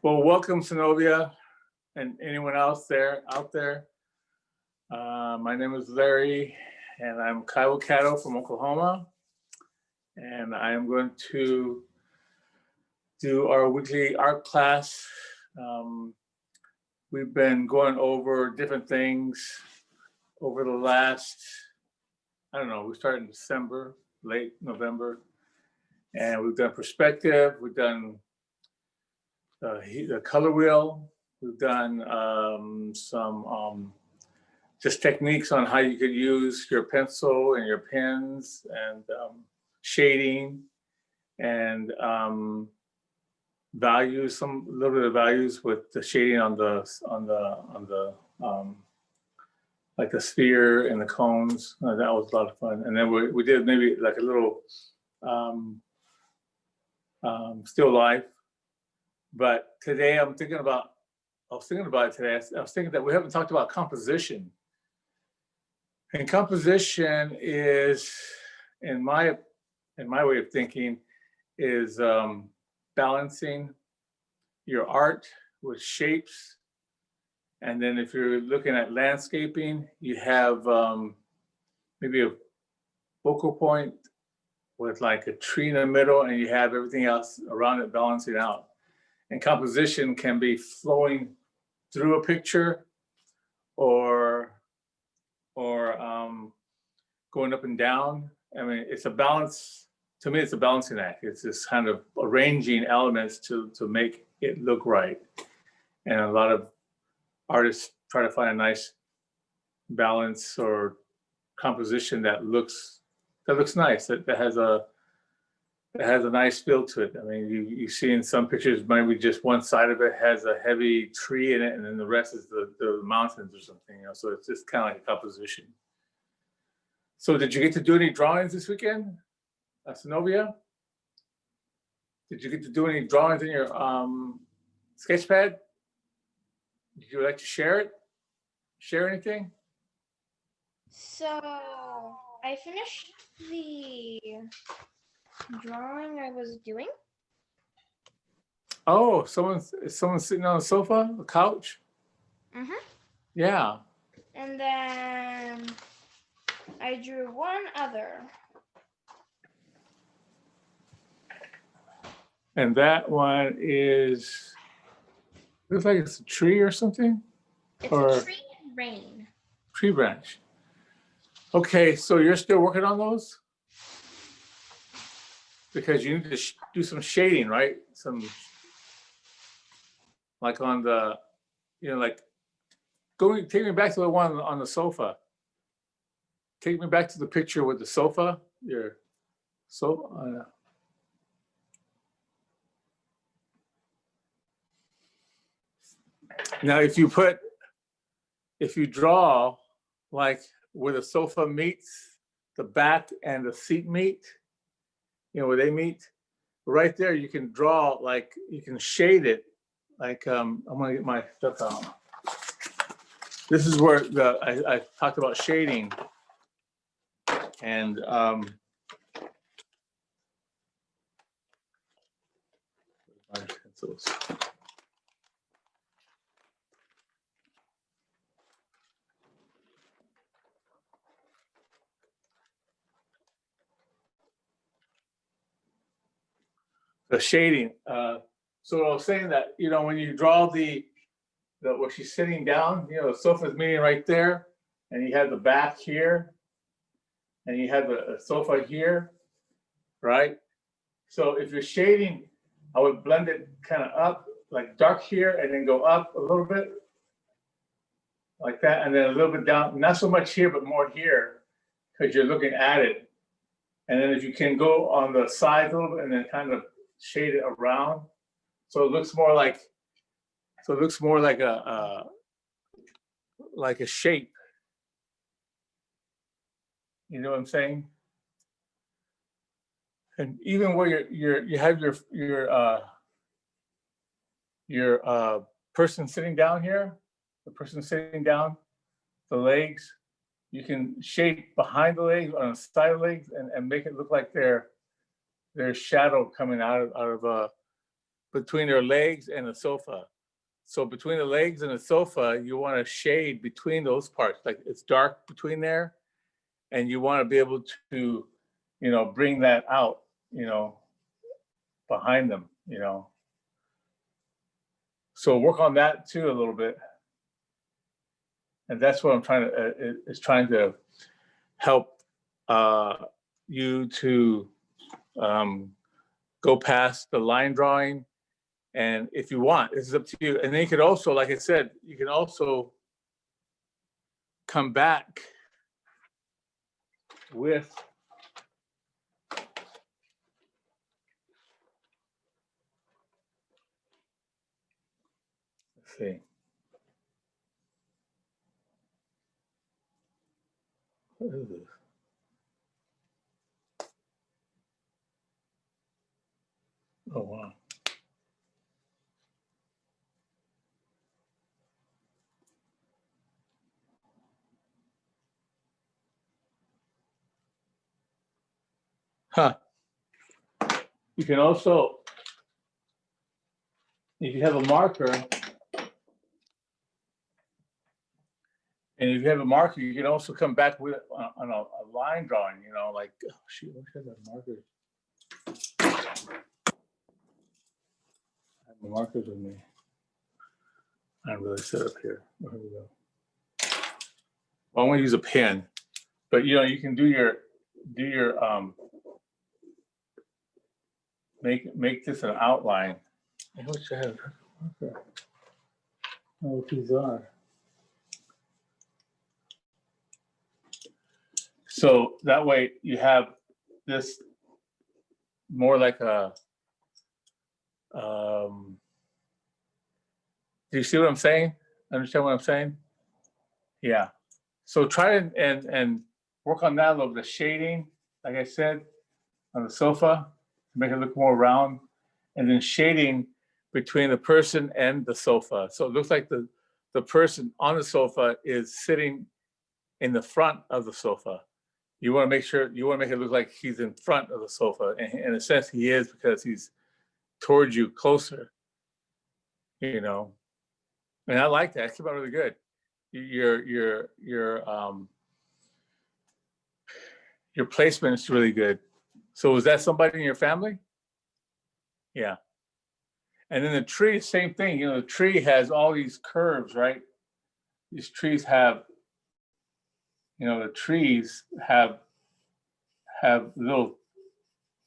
Well, welcome, Zenobia, and anyone else out there. My name is Larry, and I'm Kyle Cato from Oklahoma, and I am going to do our weekly art class. We've been going over different things over the last, I don't know, we started in December, late November, and we've done perspective, we've done the color wheel. We've done some just techniques on how you could use your pencil and your pens and shading and values, some little bit of values with the shading on the like the sphere and the cones. That was a lot of fun. And then we did maybe like a little still life. But today I was thinking about it today. I was thinking that we haven't talked about composition. And composition is, in my way of thinking, is balancing your art with shapes. And then if you're looking at landscaping, you have maybe a focal point with like a tree in the middle, and you have everything else around it balancing out. And composition can be flowing through a picture or going up and down. I mean, it's a balance. To me, it's a balancing act. It's this kind of arranging elements to make it look right. And a lot of artists try to find a nice balance or composition that looks nice, that has a nice feel to it. I mean, you see in some pictures, maybe just one side of it has a heavy tree in it, and then the rest is the mountains or something, you know, so it's just kind of like a composition. So did you get to do any drawings this weekend, Zenobia? Did you get to do any drawings in your sketchpad? Would you like to share it? Share anything? So I finished the drawing I was doing. Oh, someone's sitting on a sofa, a couch? Mm-hmm. Yeah. And then I drew one other. And that one is, looks like it's a tree or something? It's or a tree and rain. Tree branch. Okay, so you're still working on those? Because you need to do some shading, right? Like on the, you know, like take me back to the one on the sofa. Take me back to the picture with the sofa. Now, if you draw like where the sofa meets the back and the seat meet, you know, where they meet, right there, you can draw, like, you can shade it. Like, I'm gonna get my stuff out. This is where I talked about shading. And my pencils. The shading. So I was saying that, you know, when you draw the where she's sitting down, you know, the sofa's meeting right there, and you have the back here, and you have the sofa here, right? So if you're shading, I would blend it kind of up, like dark here, and then go up a little bit, like that, and then a little bit down, not so much here, but more here, because you're looking at it. And then if you can go on the sides a little bit and then kind of shade it around, so it looks more like a shape. You know what I'm saying? And even where you have your person sitting down here, the person sitting down, the legs, you can shape behind the legs, on the side of the legs, and make it look like their shadow coming out of between their legs and the sofa. So between the legs and the sofa, you want to shade between those parts, like it's dark between there, and you want to be able to, bring that out, behind them, So work on that too a little bit. And that's what I'm trying to, is trying to help you to go past the line drawing. And if you want, this is up to you. And then you could also, like I said, you can also come back with let's see. What is this? Oh wow. Huh. You can also, if you have a marker, and if you have a marker, you can also come back with on a line drawing, like, oh, shoot, what should I have markers? I have my markers with me. I'm really set up here. Where we go? Well, I'm gonna use a pen, but you can do your make this an outline. I wish I had a marker. I don't know what these are. So that way you have this more like a, do you see what I'm saying? Understand what I'm saying? Yeah. So try and work on that a little bit. The shading, like I said, on the sofa to make it look more round, and then shading between the person and the sofa. So it looks like the person on the sofa is sitting in the front of the sofa. You want to make it look like he's in front of the sofa. And in a sense, he is, because he's towards you closer, And I like that. It came out really good. Your placement is really good. So was that somebody in your family? Yeah. And then the tree, same thing. The tree has all these curves, right? These trees have, the trees have little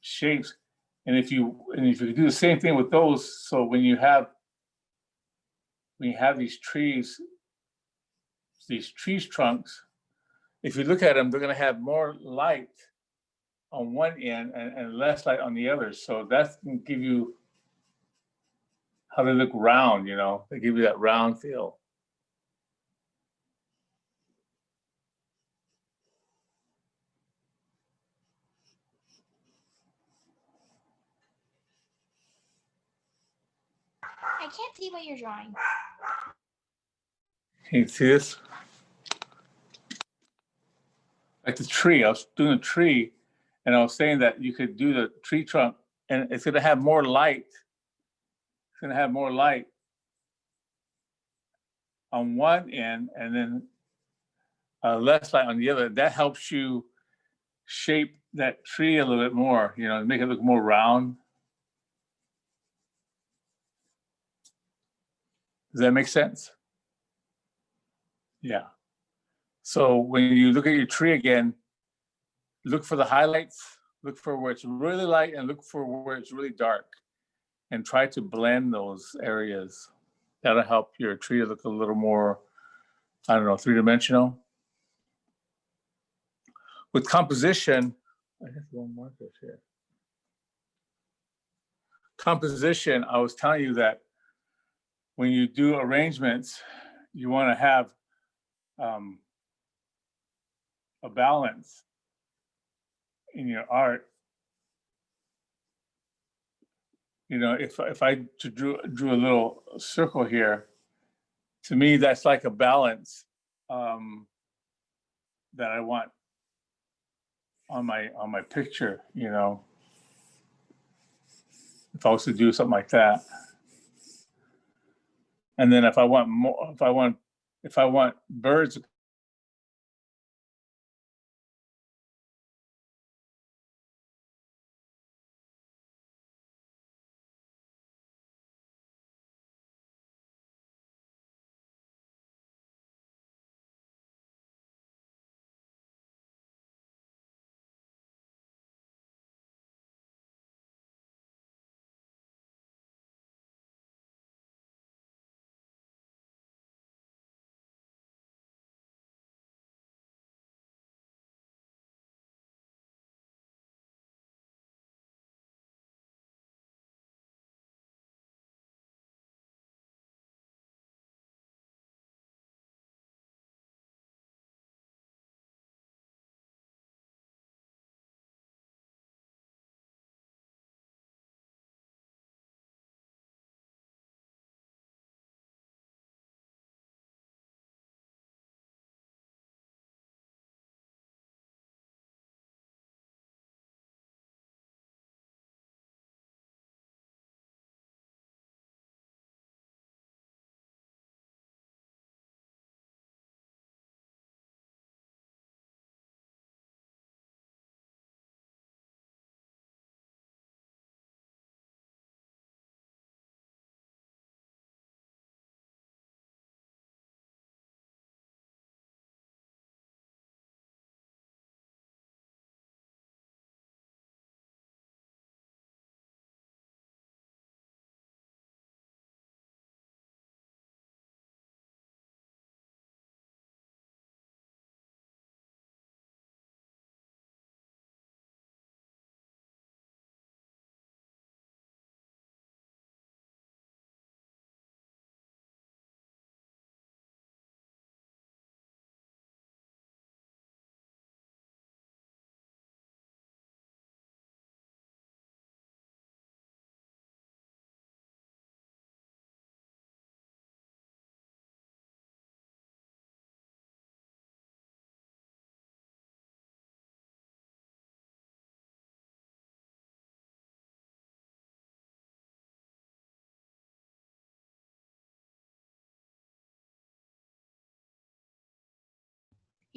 shapes. And if you do the same thing with those, so when you have these tree trunks, if you look at them, they're going to have more light on one end and less light on the other. So that's going to give you how they look round, they give you that round feel. I can't see what you're drawing. Can you see this? Like the tree, I was doing a tree, and I was saying that you could do the tree trunk, and it's going to have more light. It's going to have more light on one end, and then less light on the other. That helps you shape that tree a little bit more, make it look more round. Does that make sense? Yeah. So when you look at your tree again, look for the highlights, look for where it's really light, and look for where it's really dark, and try to blend those areas. That'll help your tree look a little more, I don't know, three-dimensional. With composition, I have one marker here. Composition, I was telling you that when you do arrangements, you want to have a balance in your art. If I drew a little circle here, to me that's like a balance that I want on my picture. if I was to do something like that. And then if I want more, if I want birds,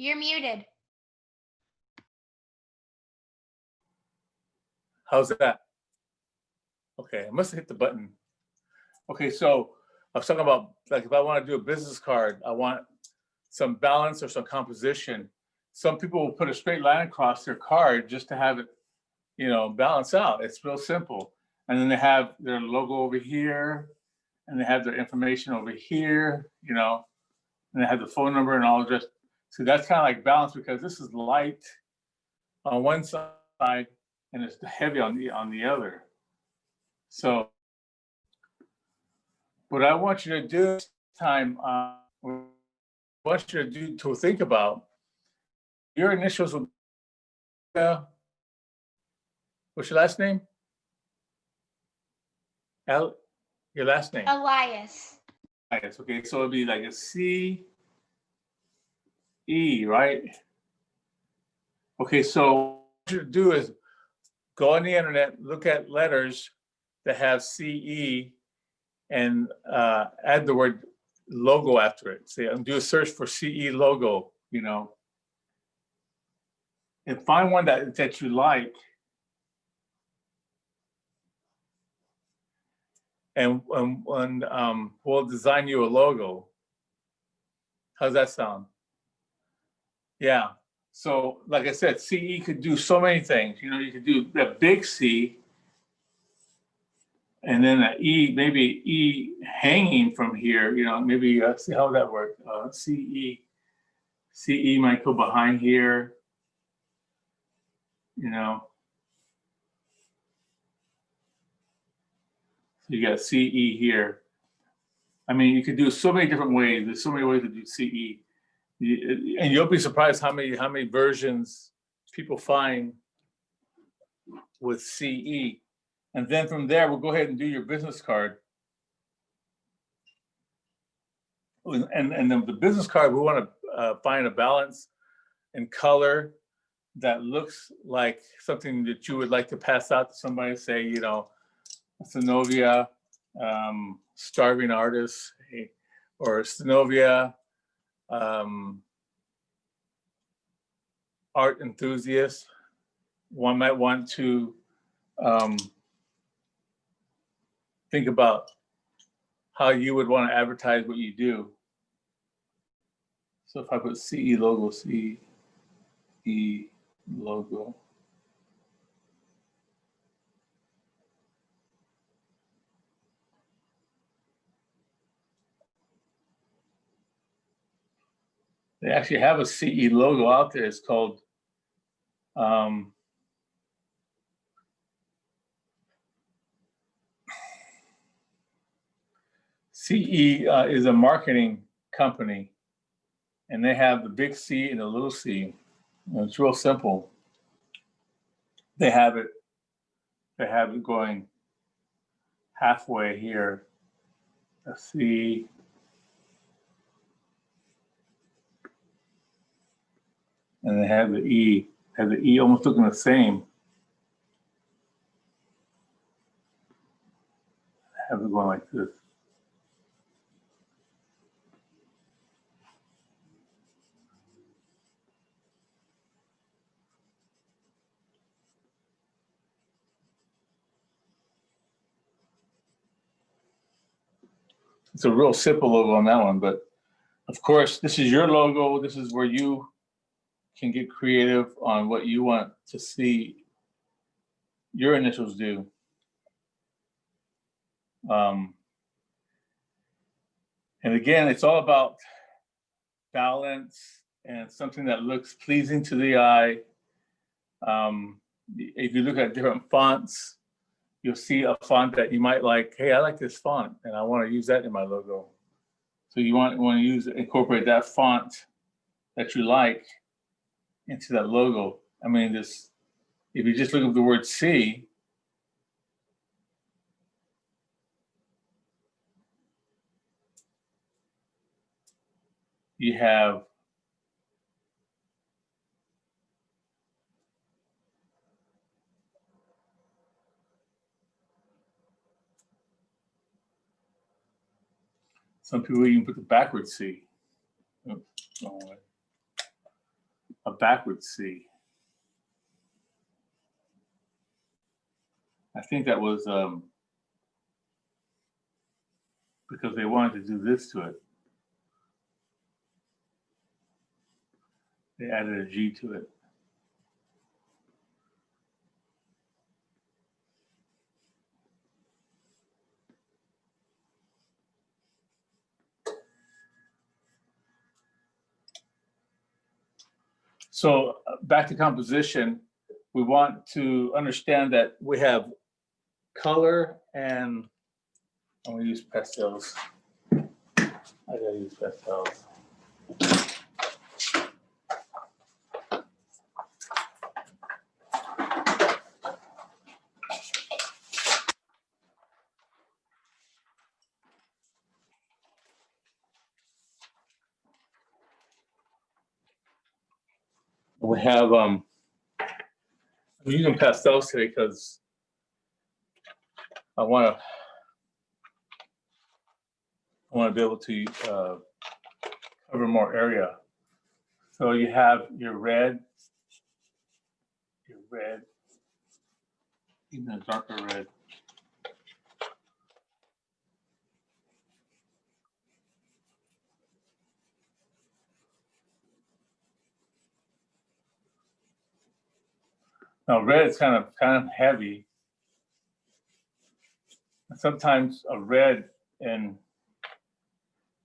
You're muted. how's that? Okay, I must have hit the button. Okay, so I was talking about, like, if I want to do a business card, I want some balance or some composition. Some people will put a straight line across their card just to have it, balance out. It's real simple. And then they have their logo over here, and they have their information over here, and they have the phone number and all just. So that's kind of like balance, because this is light on one side and it's heavy on the other. So what I want you to do this time, what I want you to think about your initials. What's your last name? Your last name. Elias. Elias. Okay, so it'd be like a C E, right? Okay, so what you do is go on the internet, look at letters that have CE, and add the word logo after it. Say, do a search for CE logo, and find one that you like, and we'll design you a logo. How's that sound? Yeah. So, like I said, CE could do so many things. You could do a big C, and then an E, maybe E hanging from here. Maybe see how that works. CE might go behind here. So you got CE here. I mean, you could do so many different ways. There's so many ways to do CE. And you'll be surprised how many versions people find with CE. And then from there, we'll go ahead and do your business card. And then the business card, we want to find a balance and color that looks like something that you would like to pass out to somebody. Say, Synovia, starving artists, or Synovia, art enthusiasts. One might want to think about how you would want to advertise what you do. So if I put CE logo, CE logo. They actually have a CE logo out there. It's called CE is a marketing company, and they have the big C and the little c. And it's real simple. They have it going halfway here. A C. And they have the E. Have the E almost looking the same. Have it going like this. It's a real simple logo on that one, but of course, this is your logo. This is where you can get creative on what you want to see your initials do. And again, it's all about balance and something that looks pleasing to the eye. If you look at different fonts, you'll see a font that you might like. Hey, I like this font, and I want to use that in my logo. So you want to incorporate that font that you like into that logo. I mean, if you just look at the word C, you have some people even put the backwards C. Oops, wrong way. A backwards C. I think that was because they wanted to do this to it. They added a G to it. So back to composition, we want to understand that we have color, and I'm gonna use pastels. I gotta use pastels. We have, I'm using pastels today because I want to be able to cover more area. So you have your red, even a darker red. Now red is kind of heavy. Sometimes a red and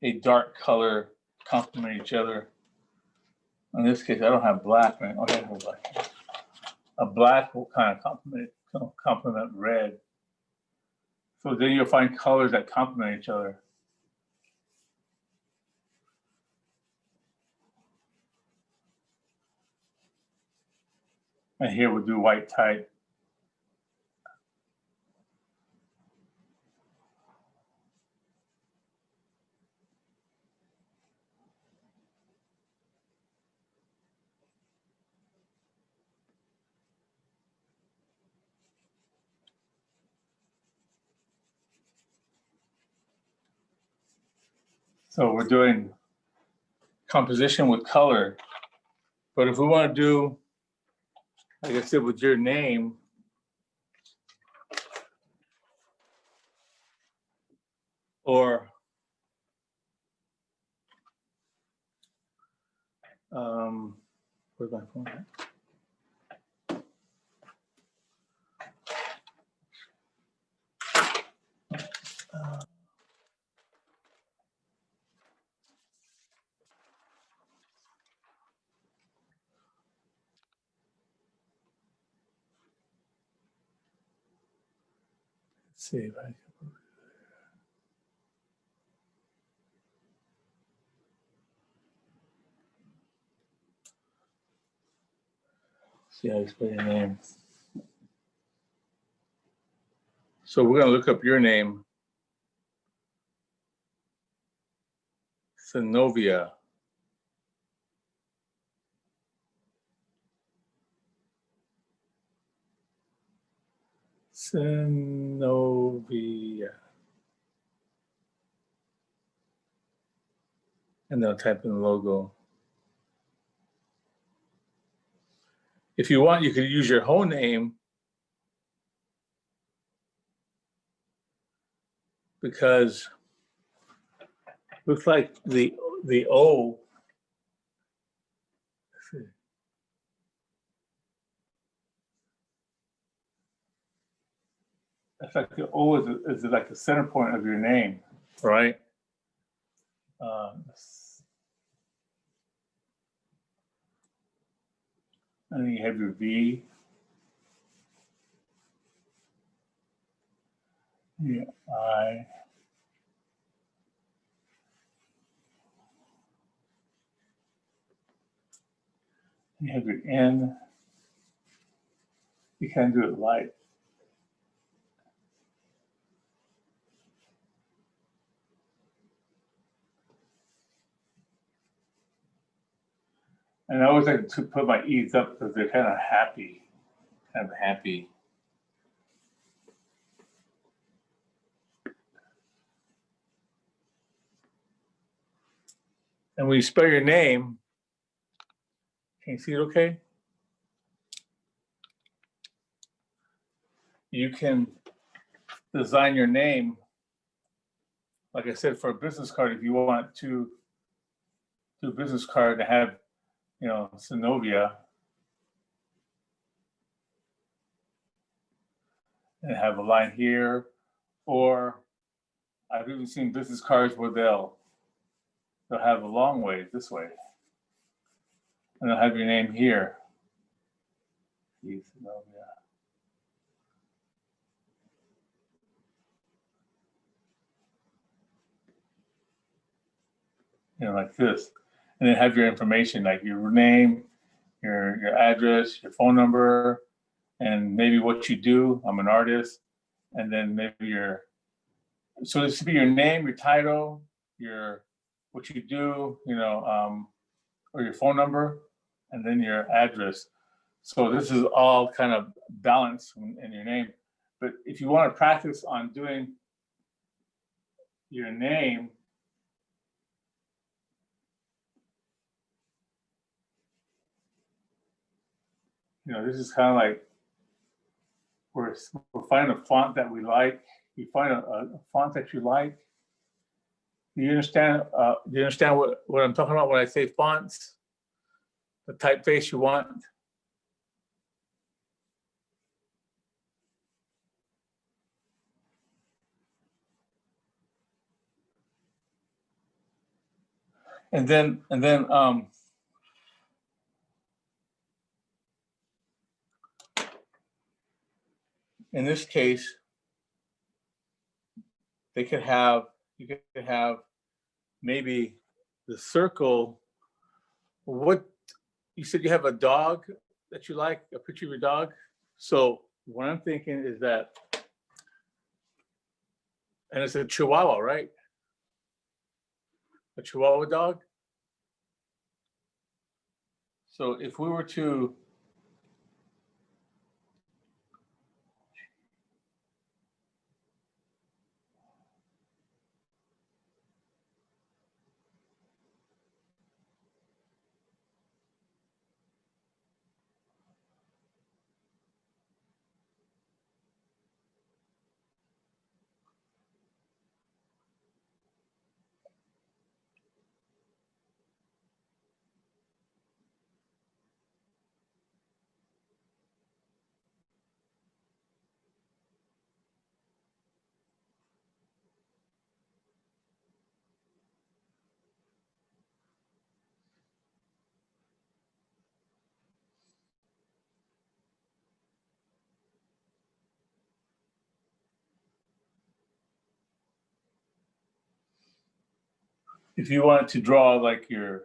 a dark color complement each other. In this case, I don't have black, right? Okay, I have black. A black will kind of complement red. So then you'll find colors that complement each other. And here we'll do white type. So we're doing composition with color. But if we want to do, like I said, with your name, or where's my phone at? Let's see if I can. See how you spell your name. So we're going to look up your name, Synovia. Synovia. And then I'll type in the logo. If you want, you could use your whole name, because looks like the O. Let's see. It's like the O is like the center point of your name, right? And then you have your V, your I, you have your N. You can do it light. And I always like to put my E's up because they're kind of happy, And when you spell your name, can you see it okay? You can design your name, like I said, for a business card. If you want to do a business card to have, Synovia, and have a line here, or I've even seen business cards where they'll have a long way this way, and they'll have your name here. Synovia. Like this, and then have your information, like your name, your address, your phone number, and maybe what you do. I'm an artist, and then maybe so this would be your name, your title, what you do, or your phone number, and then your address. So this is all kind of balanced in your name. But if you want to practice on doing your name, this is kind of like we're finding a font that we like. You find a font that you like. Do you understand? What I'm talking about when I say fonts? The typeface you want. And then in this case, you could have maybe the circle. What you said, you have a dog that you like, a picture of your dog. So what I'm thinking is that, and it's a Chihuahua, right? A Chihuahua dog. So if we were to if you wanted to draw like your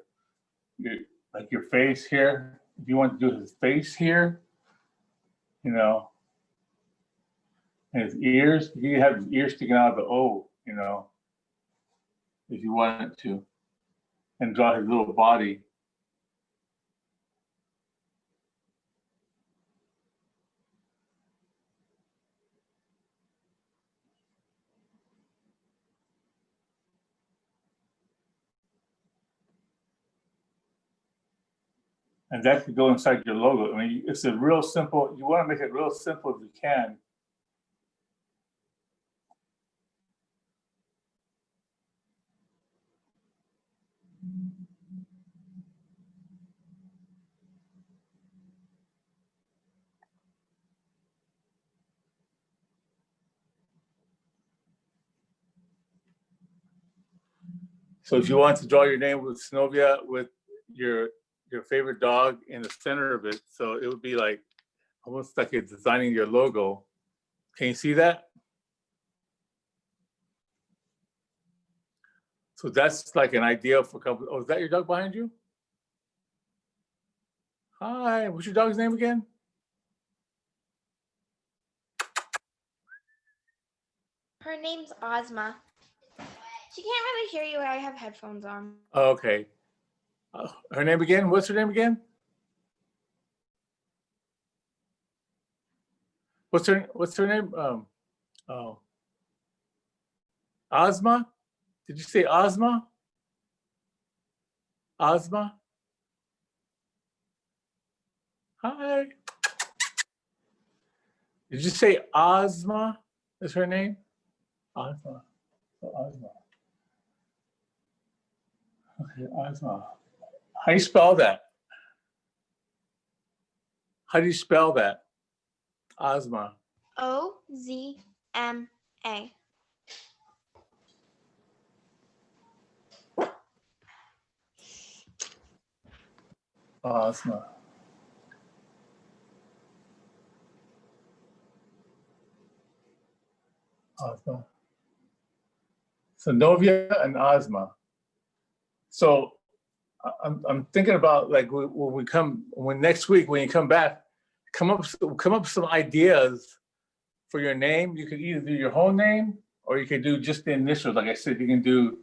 face here, if you want to do his face here, you know, and his ears, you could have his ears sticking out of the O, you know, if you wanted to, and draw his little body. And that could go inside your logo. I mean, it's a real simple, you want to make it real simple if you can. So if you want to draw your name with Synovia with your favorite dog in the center of it, so it would be like almost like you're designing your logo. Can you see that? So that's like an idea for a couple. Oh, is that your dog behind you? Hi, what's your dog's name again? Her name's Ozma. She can't really hear you. I have headphones on. Oh, okay. Her name again? What's her name again? What's her name? Oh, Ozma? Did you say Ozma? Ozma? Hi. Did you say Ozma is her name? Ozma. Oh, Ozma. Okay, Ozma. How do you spell that? How do you spell that? Ozma. Ozma. Ozma. Ozma. So Novia and Ozma. So I'm thinking about like when next week when you come back, come up with some ideas for your name. You could either do your whole name or you could do just the initials. Like I said, you can do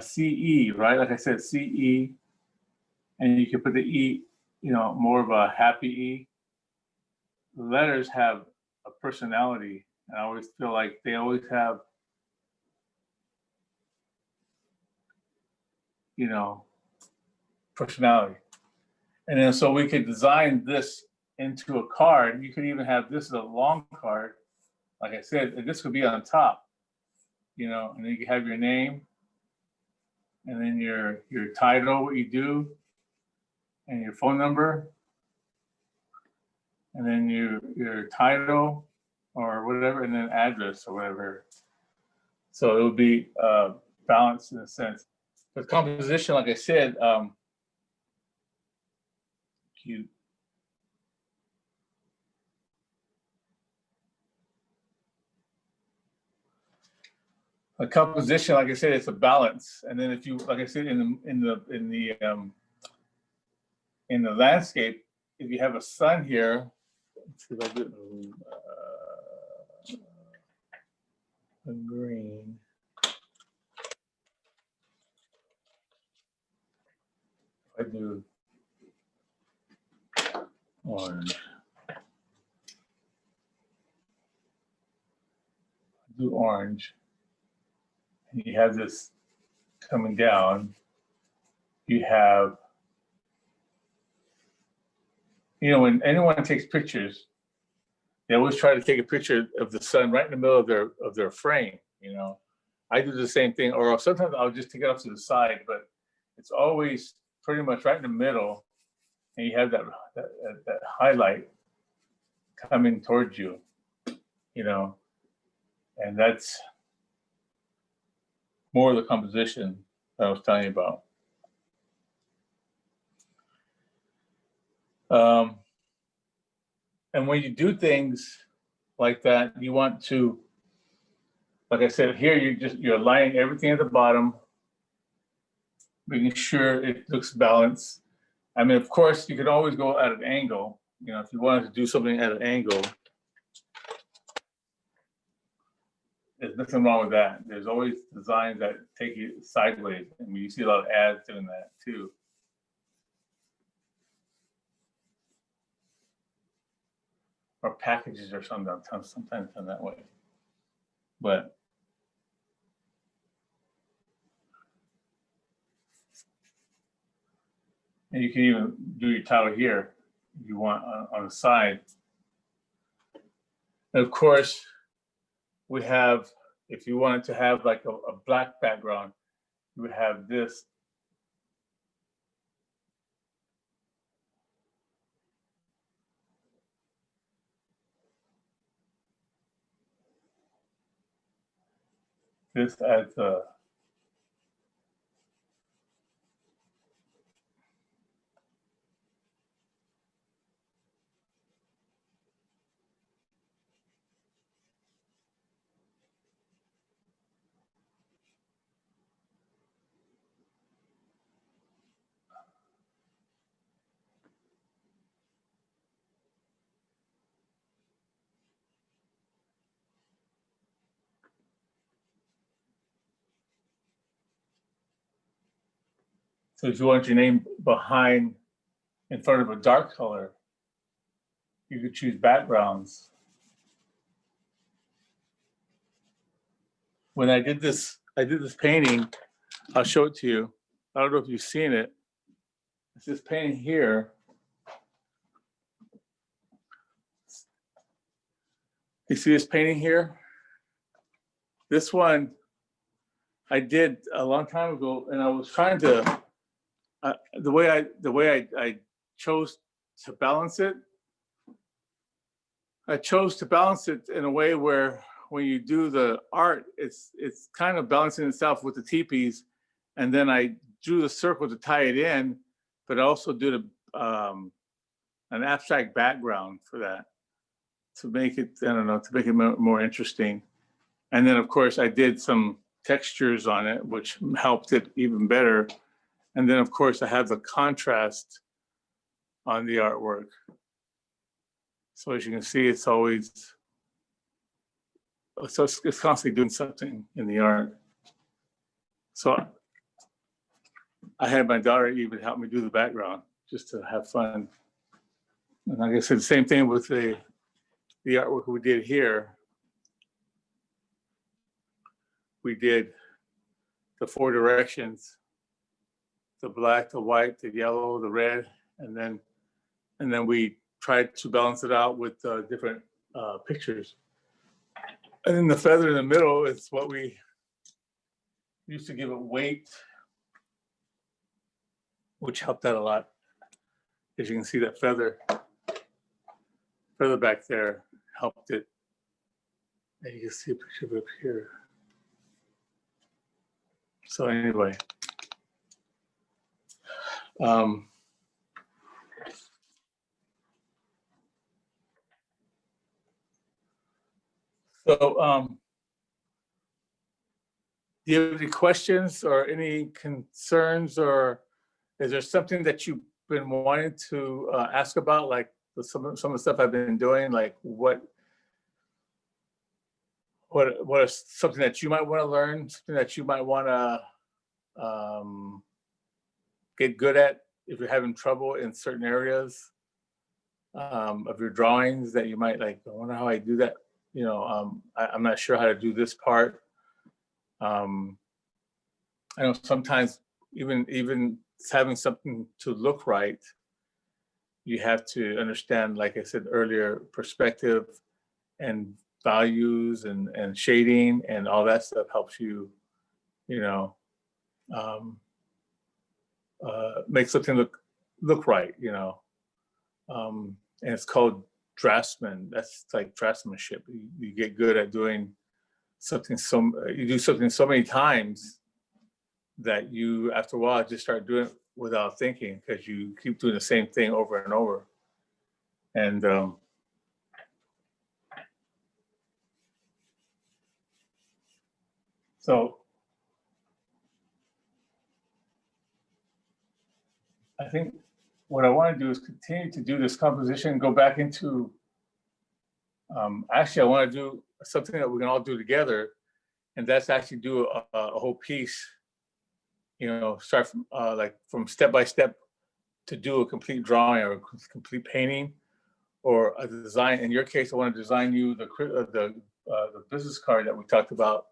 CE, right? Like I said, CE, and you can put the E, you know, more of a happy E. Letters have a personality, and I always feel like they always have, you know, personality. And then so we could design this into a card. You could even have this as a long card, like I said, and this could be on top, you know, and then you can have your name, and then your title, what you do, and your phone number, and then your title or whatever, and then address or whatever. So it would be balanced in a sense. But composition, like I said, cute. A composition, like I said, it's a balance. And then if you, like I said, in the landscape, if you have a sun here, let's see if I do a green. I do orange. Do orange. And you have this coming down. You have, you know, when anyone takes pictures, they always try to take a picture of the sun right in the middle of their frame, you know. I do the same thing, or sometimes I'll just take it off to the side, but it's always pretty much right in the middle, and you have that highlight coming towards you, you know, and that's more of the composition that I was telling you about. And when you do things like that, you want to, like I said, here you're aligning everything at the bottom, making sure it looks balanced. I mean, of course, you can always go at an angle. You know, if you wanted to do something at an angle, there's nothing wrong with that. There's always designs that take you sideways. I mean, you see a lot of ads doing that too. Or packages or sometimes done that way. But and you can even do your title here if you want on the side. And of course, we have, if you wanted to have like a black background, you would have this. This as a, so if you want your name behind, in front of a dark color, you could choose backgrounds. When I did this painting, I'll show it to you. I don't know if you've seen it. It's this painting here. You see this painting here? This one I did a long time ago, and I was trying to, the way I chose to balance it, I chose to balance it in a way where when you do the art, it's kind of balancing itself with the teepees, and then I drew the circle to tie it in, but I also did an abstract background for that to make it, I don't know, to make it more interesting. And then of course I did some textures on it, which helped it even better. And then of course I have the contrast on the artwork. So as you can see, it's always, so it's constantly doing something in the art. So I had my daughter even help me do the background just to have fun. And like I said, the same thing with the artwork we did here. We did the 4 directions, the black, the white, the yellow, the red, and then we tried to balance it out with different pictures. And then the feather in the middle is what we used to give it weight, which helped out a lot. As you can see, that feather back there helped it. And you can see a picture of it up here. So anyway, do you have any questions or any concerns, or is there something that you've been wanting to ask about, like some of the stuff I've been doing, like what is something that you might want to learn, something that you might want to get good at if you're having trouble in certain areas of your drawings that you might like, I wonder how I do that. You know, I'm not sure how to do this part. I know sometimes even having something to look right, you have to understand, like I said earlier, perspective and values and shading and all that stuff helps you, you know, make something look right, you know. And it's called draftsman. That's like draftsmanship. You get good at doing something you do something so many times that you, after a while, just start doing it without thinking because you keep doing the same thing over and over. And so I think what I want to do is continue to do this composition, go back into, actually, I want to do something that we can all do together, and that's actually do a whole piece, start from like from step by step to do a complete drawing or a complete painting or a design. In your case, I want to design you the business card that we talked about,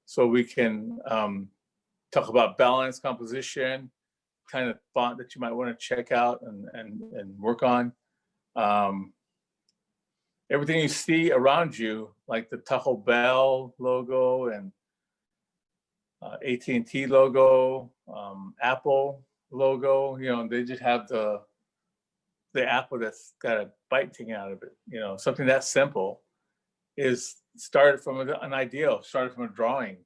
so we can talk about balance, composition, kind of font that you might want to check out and work on. Everything you see around you, like the Taco Bell logo and AT&T logo, Apple logo, they just have the apple that's got a bite taken out of it. Something that simple is started from an ideal, started from a drawing.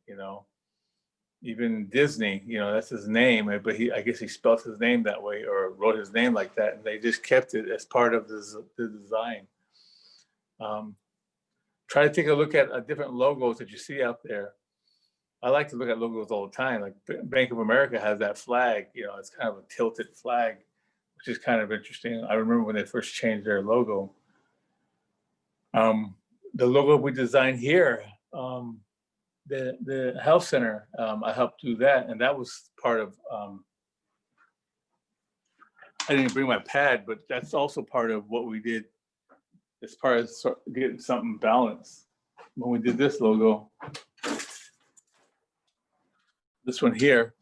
Even Disney, that's his name, but I guess he spelled his name that way or wrote his name like that, and they just kept it as part of the design. Try to take a look at different logos that you see out there. I like to look at logos all the time. Like Bank of America has that flag, it's kind of a tilted flag, which is kind of interesting. I remember when they first changed their logo. The logo we designed here, the health center, I helped do that, and that was part of. I didn't bring my pad, but that's also part of what we did as far as getting something balanced. When we did this logo, this one here,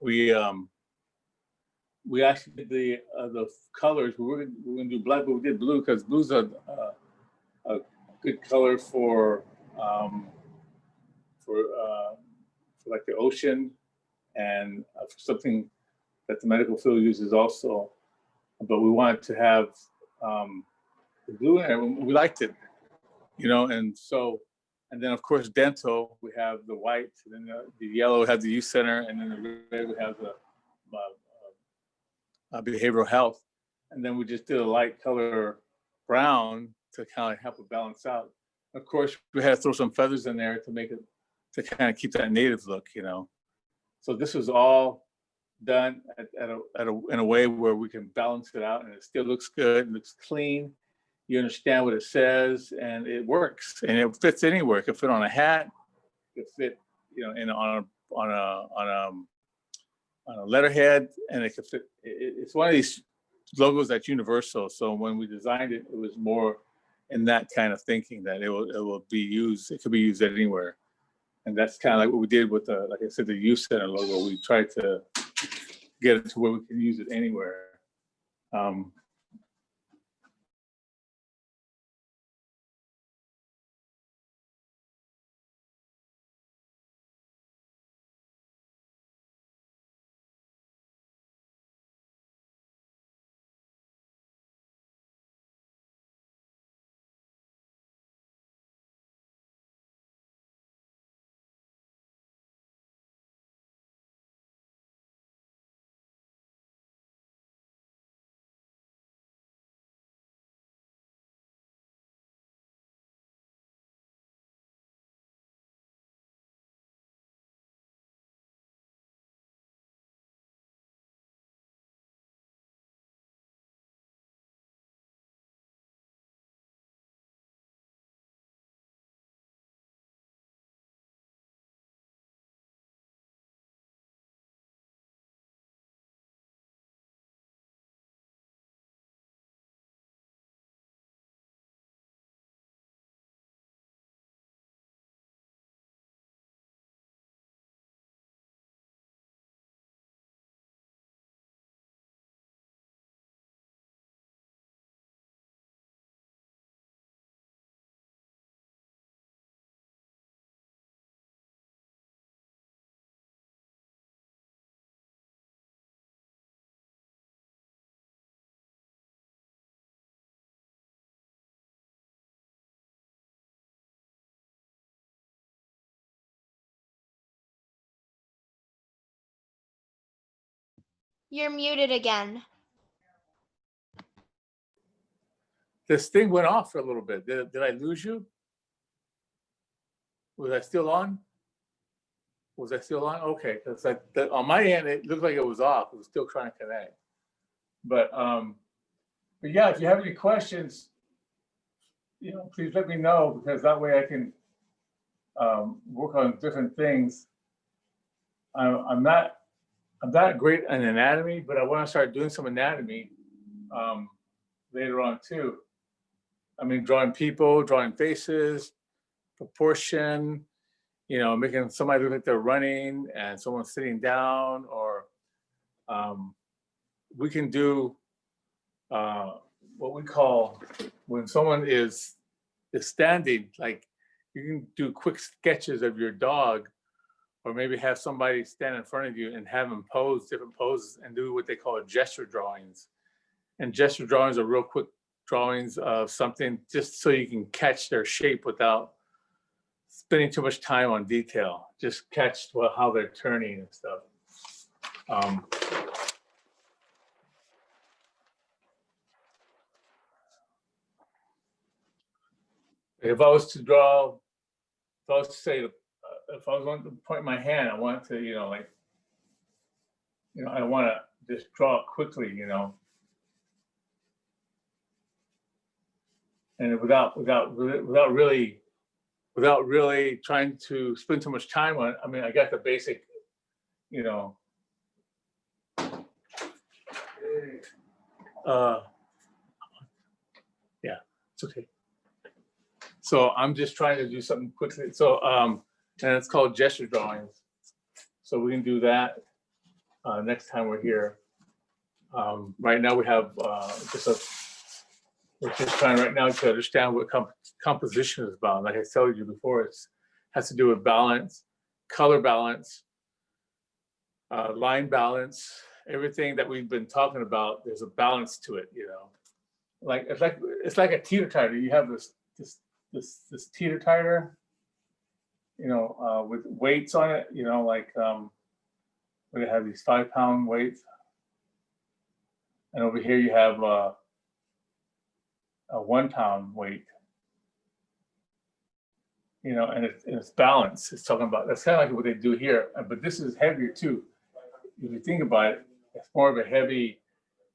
we actually did the colors. We were gonna do black, but we did blue because blue's a good color for like the ocean and something that the medical field uses also. But we wanted to have the blue in there. We liked it, and so, and then of course dental, we have the white, and then the yellow has the youth center, and then the red we have the behavioral health, and then we just did a light color brown to kind of help it balance out. Of course, we had to throw some feathers in there to make it, to kind of keep that native look, So this was all done in a way where we can balance it out, and it still looks good, it looks clean. You understand what it says, and it works, and it fits anywhere. It could fit on a hat, it could fit, on a letterhead, and it could fit. It's one of these logos that's universal. So when we designed it, it was more in that kind of thinking that it will be used. It could be used anywhere, and that's kind of like what we did with like I said, the youth center logo. We tried to get it to where we can use it anywhere. You're muted again. This thing went off for a little bit. Did I lose you? Was I still on? Was I still on? Okay, because on my end, it looked like it was off. It was still trying to connect. But yeah, if you have any questions, please let me know, because that way I can work on different things. I'm not great in anatomy, but I want to start doing some anatomy later on too. I mean, drawing people, drawing faces, proportion, making somebody look like they're running and someone sitting down, or we can do what we call, when someone is standing, like you can do quick sketches of your dog, or maybe have somebody stand in front of you and have them pose different poses and do what they call gesture drawings. And gesture drawings are real quick drawings of something, just so you can catch their shape without spending too much time on detail. Just catch how they're turning and stuff. If I was to draw, if I was to say, if I was going to point my hand, I want to, I want to just draw it quickly, and without really trying to spend too much time on it. I mean, I got the basic, yeah, it's okay. So I'm just trying to do something quickly. So, and it's called gesture drawings. So we can do that next time we're here. Right now we have we're just trying right now to understand what composition is about. Like I told you before, it has to do with balance, color balance, line balance, everything that we've been talking about. There's a balance to it, Like it's like a teeter-totter. You have this teeter-totter, with weights on it, like we have these 5-pound weights, and over here you have a 1-pound weight, and it's balanced. It's talking about, that's kind of like what they do here, but this is heavier too. If you think about it, it's more of a heavy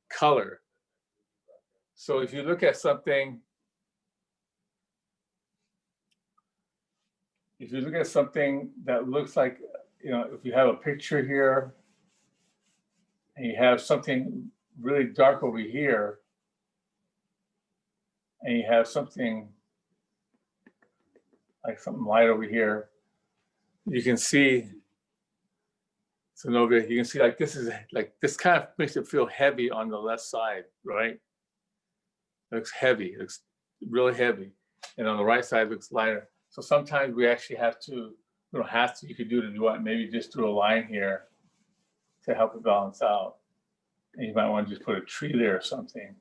color. So if you look at something, that looks like, if you have a picture here and you have something really dark over here, and you have something like something light over here, you can see, so Novia, you can see like this kind of makes it feel heavy on the left side, right? It looks heavy, it looks really heavy. And on the right side, it looks lighter. So sometimes we actually have to, you don't have to, you could do it if you want, maybe just do a line here to help it balance out. And you might want to just put a tree there or something,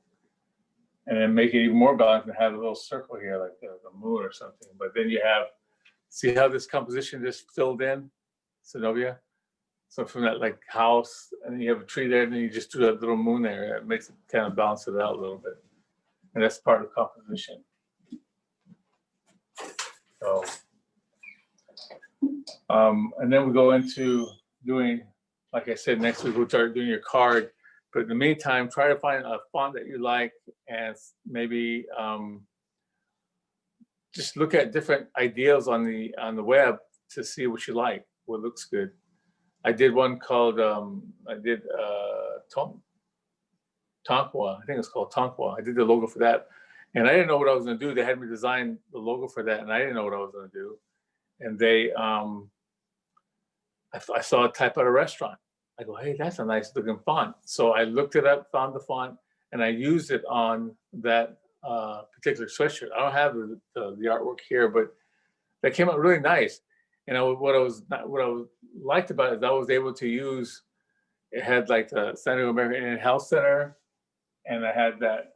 and then make it even more balanced and have a little circle here, like the moon or something. But then you have, see how this composition just filled in, Zenobia? So from that like house, and then you have a tree there, and then you just do that little moon there. It makes it kind of balance it out a little bit. And that's part of composition. So, and then we go into doing, like I said, next week we'll start doing your card. But in the meantime, try to find a font that you like, and maybe just look at different ideas on the web to see what you like, what looks good. I did one called Tonkawa. I think it's called Tonkawa. I did the logo for that, and I didn't know what I was going to do. They had me design the logo for that, and I didn't know what I was going to do. And they, I saw it type at a restaurant. I go, hey, that's a nice looking font. So I looked it up, found the font, and I used it on that particular sweatshirt. I don't have the artwork here, but that came out really nice. And what I liked about it is I was able to use, it had like the San Diego American Indian Health Center, and I had that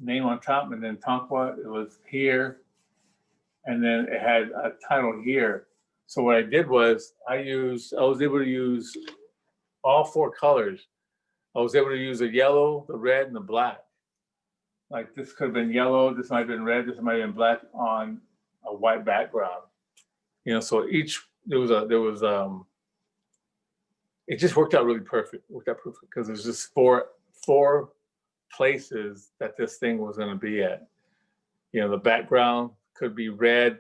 name on top, and then Tonkawa, it was here, and then it had a title here. So what I did was I was able to use all 4 colors. I was able to use the yellow, the red, and the black. Like this could have been yellow, this might have been red, this might have been black on a white background. So each, it just worked out really perfect. Because there's just four 4 places that this thing was going to be at. You know, the background could be red,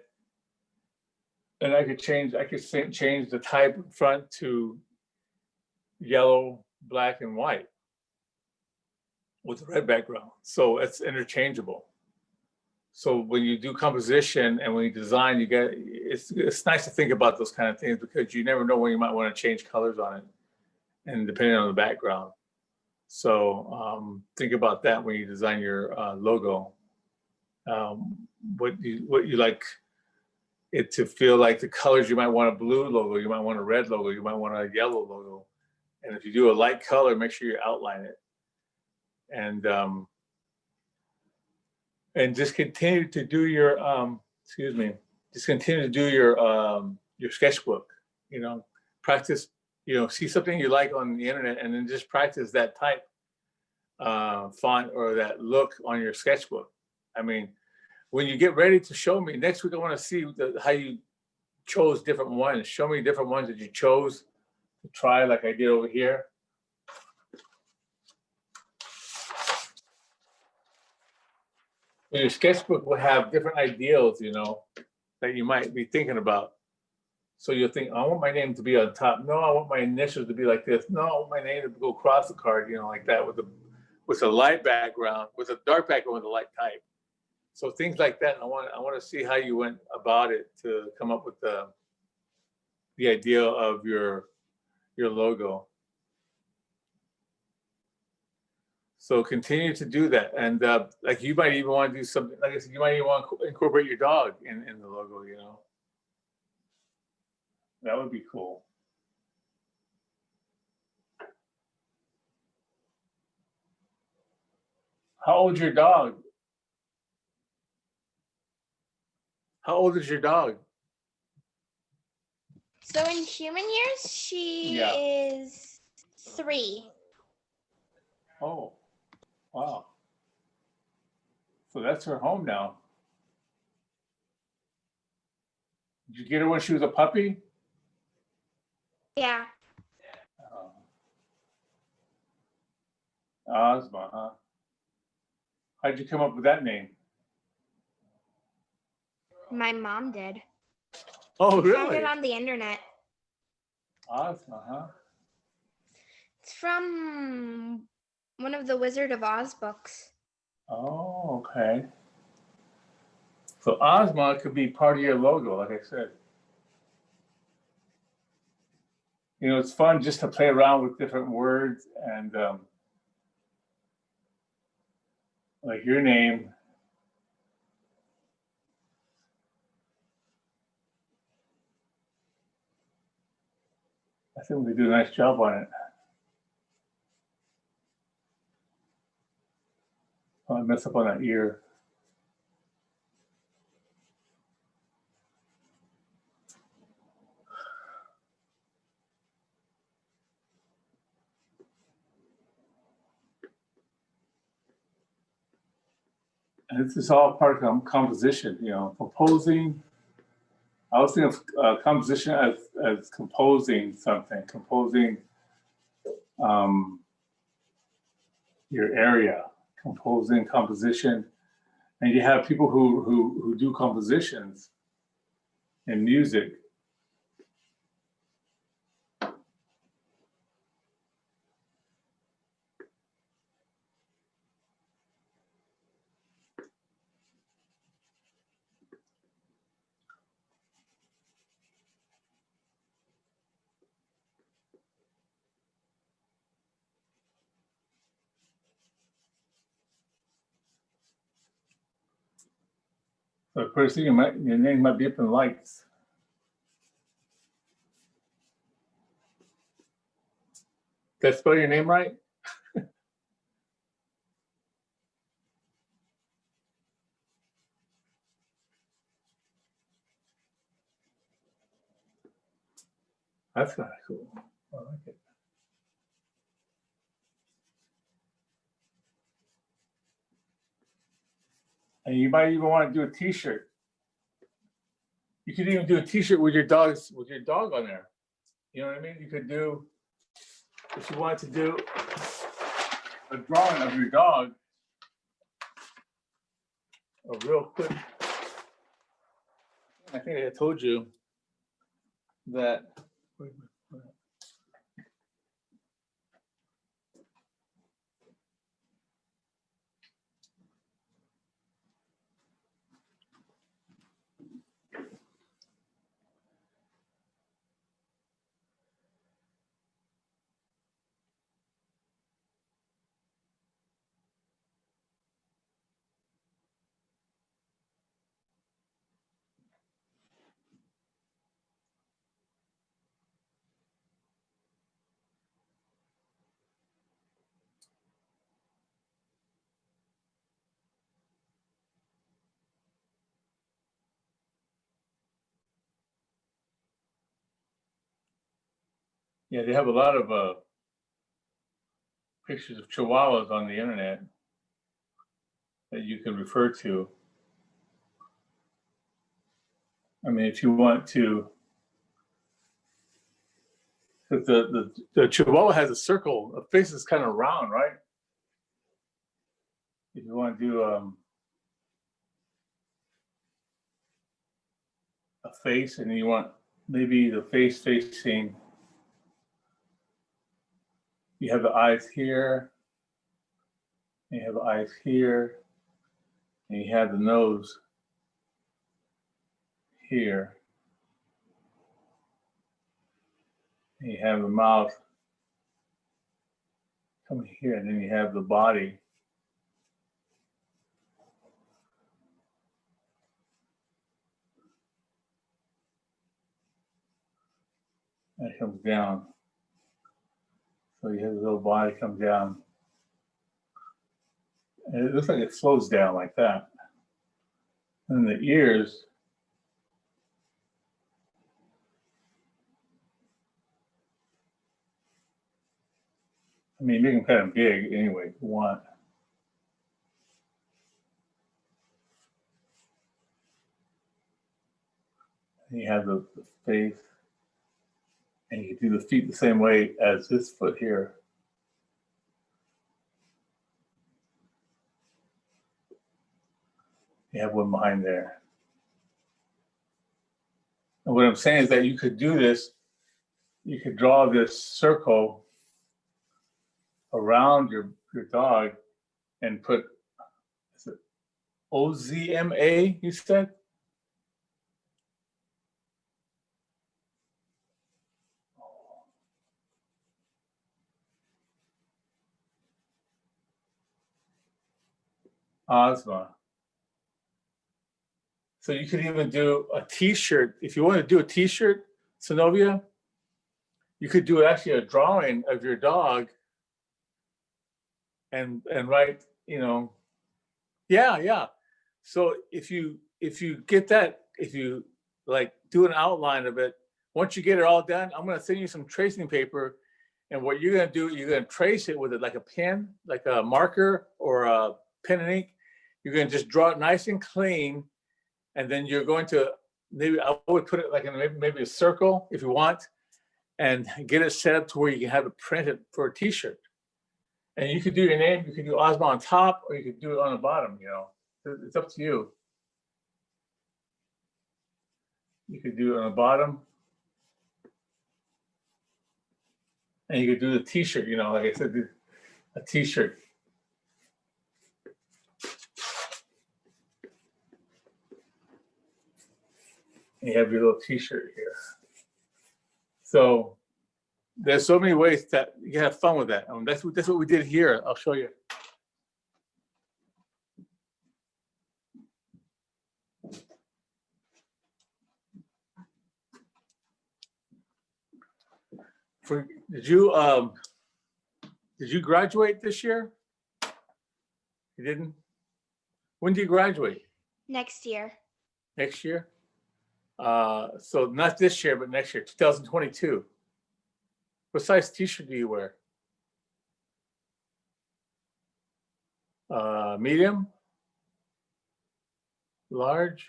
and I could change the type front to yellow, black, and white with a red background. So it's interchangeable. So when you do composition and when you design, it's nice to think about those kind of things, because you never know when you might want to change colors on it, and depending on the background. So think about that when you design your logo. What you like it to feel like. The colors, you might want a blue logo, you might want a red logo, you might want a yellow logo. And if you do a light color, make sure you outline it. And just continue to do your your sketchbook. You know, practice. You know, see something you like on the internet, and then just practice that type, font, or that look on your sketchbook. I mean, when you get ready to show me next week, I want to see how you chose different ones. Show me different ones that you chose to try, like I did over here. Your sketchbook will have different ideals, you know, that you might be thinking about. So you'll think, I want my name to be on top. No, I want my initials to be like this. No, I want my name to go across the card, you know, like that, with a light background, with a dark background with a light type. So things like that. I want to see how you went about it to come up with the idea of your logo. So continue to do that, and like you might even want to do something. Like I said, you might even want to incorporate your dog in the logo. You know, that would be cool. How old is your dog? How old is your dog? So in human years, she is 3. Oh, wow. So that's her home now. Did you get her when she was a puppy? Yeah. Ozma, huh? How'd you come up with that name? My mom did. Oh, Found really? it on the internet. Ozma, huh? It's from one of the Wizard of Oz books. Oh, okay. So Ozma could be part of your logo, like I said. You know, it's fun just to play around with different words, and like your name. I think we do a nice job on it. Oh, I messed up on that ear. And this is all part of composition, you know, composing. I was thinking of composition as composing something, composing your area, composing composition. And you have people who do compositions in music. So pretty soon your name might be up in lights. Did I spell your name right? That's kind of cool. I like it. And you might even want to do a T-shirt. You could even do a T-shirt with your dog on there. You know what I mean? You could do, if you wanted to do, a drawing of your dog. A real quick. I think I told you that. Yeah, they have a lot of pictures of Chihuahuas on the internet that you can refer to. I mean, if you want to, because the Chihuahua has a circle, the face is kind of round, right? If you want to do a face, and you want maybe the face facing, you have the eyes here, and you have the eyes here, and you have the nose here, and you have the mouth coming here, and then you have the body. And it comes down. So you have the little body come down. And it looks like it slows down like that. And the ears, I mean, make them kind of big anyway, if you want. And you have the face, and you can do the feet the same way as this foot here. You have one behind there. And what I'm saying is that you could do this, you could draw this circle around your dog and put, is it OZMA, you said? Ozma. So you could even do a t-shirt. If you want to do a t-shirt, Synovia, you could do actually a drawing of your dog and write, you know, yeah. So if you get that, if you like do an outline of it, once you get it all done, I'm gonna send you some tracing paper. And what you're gonna do, you're gonna trace it with it like a pen, like a marker or a pen and ink. You're gonna just draw it nice and clean. And then you're going to, maybe I would put it like in maybe a circle if you want, and get it set up to where you can have it printed for a t-shirt. And you could do your name, you could do Ozma on top, or you could do it on the bottom, you know. It's up to you. You could do it on the bottom. And you could do the t-shirt, you know, like I said, a t-shirt. You have your little t-shirt here. So there's so many ways that you can have fun with that. That's what we did here. I'll show you. Did you graduate this year? You didn't? When do you graduate? Next year. Next year? So not this year, but next year, 2022. What size t-shirt do you wear? Medium? Large?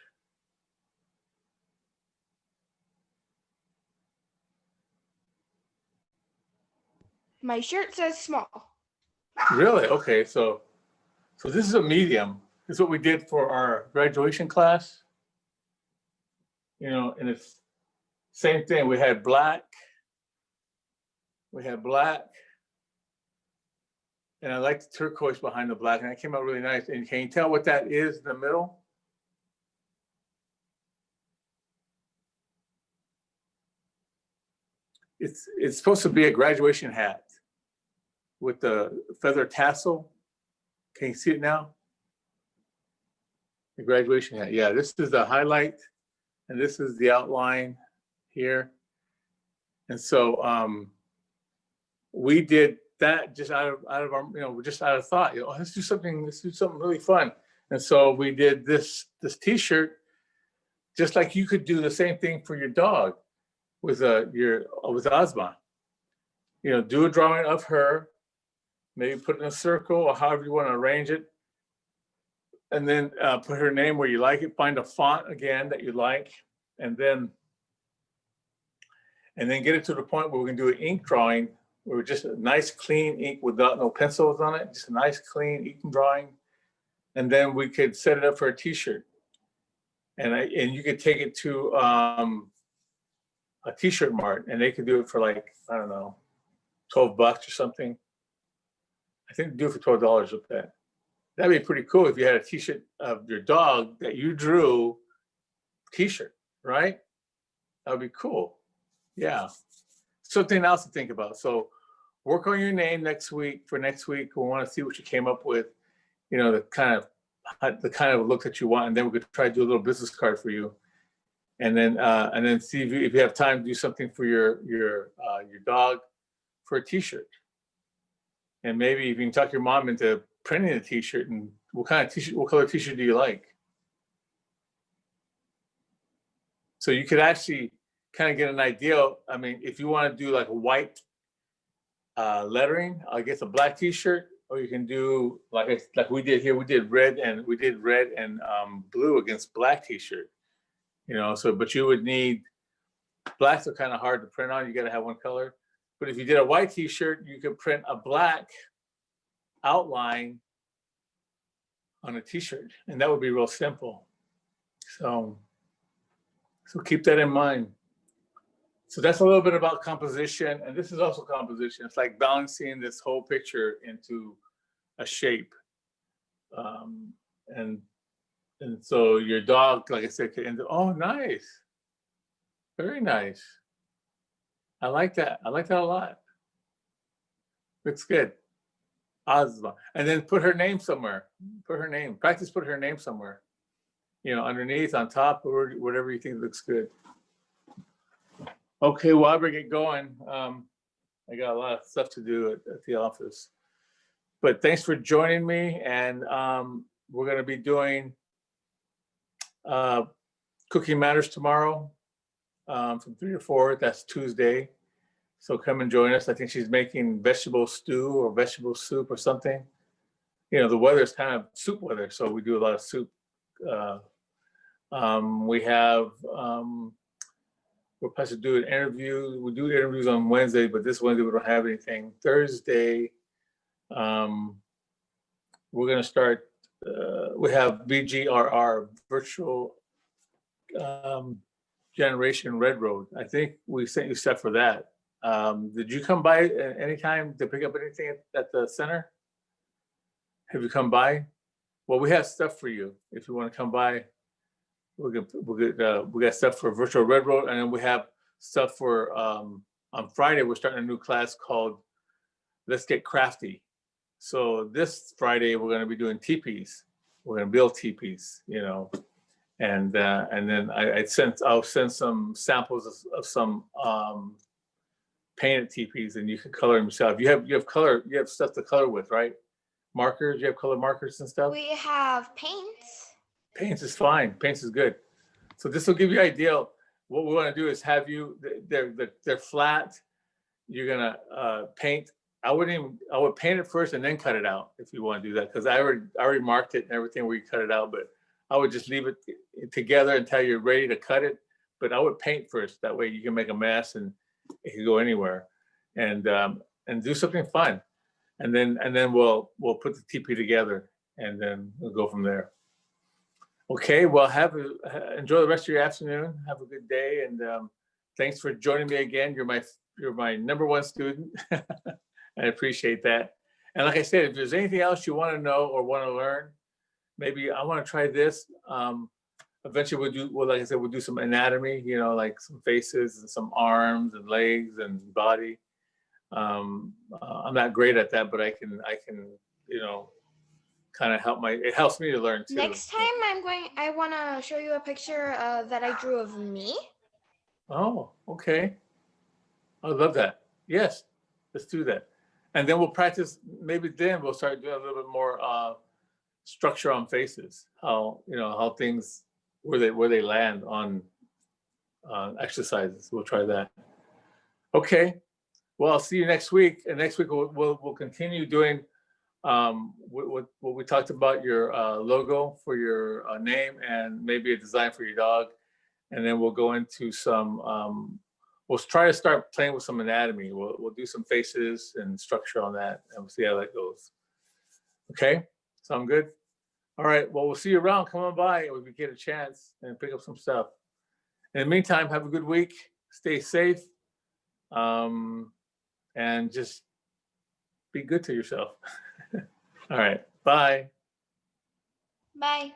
My shirt says small. Really? Okay, so this is a medium. This is what we did for our graduation class. You know, and it's same thing. We had black, and I like the turquoise behind the black, and that came out really nice. And can you tell what that is in the middle? It's supposed to be a graduation hat with the feather tassel. Can you see it now? The graduation hat. Yeah, this is the highlight, and this is the outline here. And so we did that just out of our, just out of thought. Let's do something really fun. And so we did this T-shirt, just like you could do the same thing for your dog with Ozma. Do a drawing of her, maybe put it in a circle or however you want to arrange it, and then put her name where you like it. Find a font again that you like, and then get it to the point where we can do an ink drawing, where just a nice clean ink without no pencils on it, just a nice clean ink drawing, and then we could set it up for a T-shirt, and you could take it to a T-shirt mart, and they could do it for like, I don't know, $12 or something. I think they do it for $12 with that. That'd be pretty cool if you had a T-shirt of your dog that you drew, T-shirt, right? That would be cool. Yeah. Something else to think about. So work on your name next week. For next week, we want to see what you came up with, the kind of look that you want, and then we could try to do a little business card for you. And then see if you have time to do something for your dog for a T-shirt. And maybe if you can talk your mom into printing a T-shirt. And what color T-shirt do you like? So you could actually kind of get an idea. I mean, if you want to do like a white lettering, I guess a black T-shirt, or you can do like we did here. We did red and blue against black T-shirt. But you would need, blacks are kind of hard to print on. You got to have one color. But if you did a white T-shirt, you could print a black outline on a T-shirt, and that would be real simple. So keep that in mind. So that's a little bit about composition, and this is also composition. It's like balancing this whole picture into a shape. And so your dog, like I said, could end up, oh, nice. Very nice. I like that. I like that a lot. Looks good. Ozma. And then put her name somewhere. Put her name. Practice put her name somewhere. Underneath, on top, or whatever you think looks good. Okay, well, I better get going. I got a lot of stuff to do at the office. But thanks for joining me. And we're going to be doing Cooking Matters tomorrow from 3 to 4. That's Tuesday. So come and join us. I think she's making vegetable stew or vegetable soup or something. The weather is kind of soup weather, so we do a lot of soup. We have, we're supposed to do an interview. We do interviews on Wednesday, but this Wednesday we don't have anything. Thursday, we're going to start, we have VGRR, Virtual Generation Red Road. I think we sent you stuff for that. Did you come by at any time to pick up anything at the center? Have you come by? Well, we have stuff for you. If you want to come by, we got stuff for Virtual Red Road, and then we have stuff for, on Friday, we're starting a new class called Let's Get Crafty. So this Friday, we're going to be doing teepees. We're going to build teepees, and then I'll send some samples of some painted teepees, and you can color them yourself. You have stuff to color with, right? Markers, you have color markers and stuff? We have paints. Paints is fine. Paints is good. So this will give you an idea. What we want to do is have you, they're flat. You're going to paint. I would paint it first and then cut it out if you want to do that, because I already marked it and everything where you cut it out, but I would just leave it together until you're ready to cut it. But I would paint first. That way you can make a mess and it can go anywhere, and do something fun. and then we'll put the TP together, and then we'll go from there. Okay, well, enjoy the rest of your afternoon. Have a good day, and thanks for joining me again. You're my number one student. I appreciate that. And like I said, if there's anything else you want to know or want to learn, maybe I want to try this. Eventually like I said, we'll do some anatomy, like some faces and some arms and legs and body. I'm not great at that, but I can, kind of it helps me to learn too. Next time I want to show you a picture that I drew of me. Oh, okay. I love that. Yes, let's do that. And then we'll practice, maybe then we'll start doing a little bit more structure on faces, how things, where they land on exercises. We'll try that. Okay. Well, I'll see you next week. And next week we'll continue doing what we talked about, your logo for your name and maybe a design for your dog. And then we'll go into some, we'll try to start playing with some anatomy. We'll do some faces and structure on that, and we'll see how that goes. Okay, sound good? All right, well, we'll see you around. Come on by if we get a chance and pick up some stuff. In the meantime, have a good week. Stay safe. And just be good to yourself. All right, bye. Bye.